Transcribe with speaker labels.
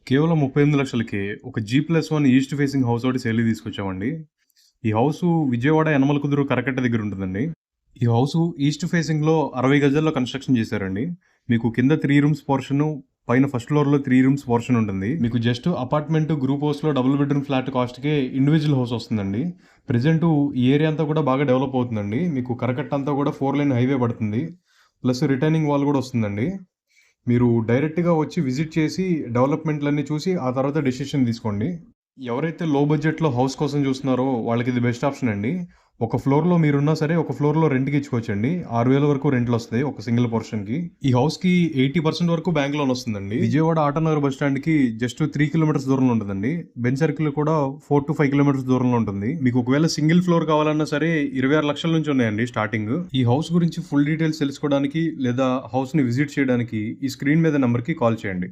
Speaker 1: కేవలం 38,00,000కే ఒక G+1 east facing house ఒకటి సేల్‌కి తీసుకొచ్చామండి. ఈ హౌసు విజయవాడ యనమలకుదురు కరకట్ట దగ్గర ఉంటుందండి. ఈ హౌసు ఈస్ట్ ఫేసింగ్‌లో 60 గజాల్లో కన్‌స్ట్రక్షన్ చేశారండి. మీకు కింద 3 రూమ్స్ పోర్షను, పైన ఫస్ట్ ఫ్లోర్‌లో 3 రూమ్స్ పోర్షన్ ఉంటుంది. మీకు జస్ట్ అపార్ట్మెంట్, గ్రూప్ హౌస్‌లో డబుల్ బెడ్‌రూమ్ ఫ్లాట్ కాస్ట్‌కే ఇండివిడ్యువల్ హౌస్ వస్తుందండి. ప్రెజెంటు ఈ ఏరియా అంతా కూడా బాగా డెవలప్ అవుతుందండి. మీకు కరకట్ట అంతా కూడా 4 లైన్ హైవే పడుతుంది. ప్లస్ రిటర్నింగ్ వాల్ కూడా వస్తుందండి. మీరు డైరెక్ట్‌గా వచ్చి విజిట్ చేసి డెవలప్‌మెంట్‌లన్నీ చూసి ఆ తర్వాత డెసిషన్ తీసుకోండి. ఎవరైతే లో బడ్జెట్‌లో హౌస్ కోసం చూస్తున్నారో వాళ్ళకి ఇది బెస్ట్ ఆప్షన్ అండి. ఒక ఫ్లోర్‌లో మీరున్నా సరే ఒక ఫ్లోర్‌లో రెంట్‌కి ఇచ్చుకోవచ్చండి. 6,000 వరకు రెంట్‌లొస్తాయి ఒక సింగిల్ పోర్షన్‌కి. ఈ హౌస్‌కి 80% వరకు బ్యాంక్ లోన్ వస్తుందండి. విజయవాడ ఆటోనగర్ బస్ స్టాండ్‌కి జస్ట్ 3 కిలోమీటర్స్ దూరంలో ఉంటుందండి. బెంజ్ సర్కిల్ కూడా 4-5 కిలోమీటర్స్ దూరంలో ఉంటుంది. మీకు ఒకవేళ సింగిల్ ఫ్లోర్ కావాలన్నా సరే 26 లక్షల నుంచి ఉన్నాయండి స్టార్టింగ్. ఈ హౌస్ గురించి ఫుల్ డీటెయిల్స్ తెలుసుకోవడానికి లేదా హౌస్‌ని విజిట్ చేయడానికి ఈ స్క్రీన్ మీద నంబర్‌కి కాల్ చేయండి.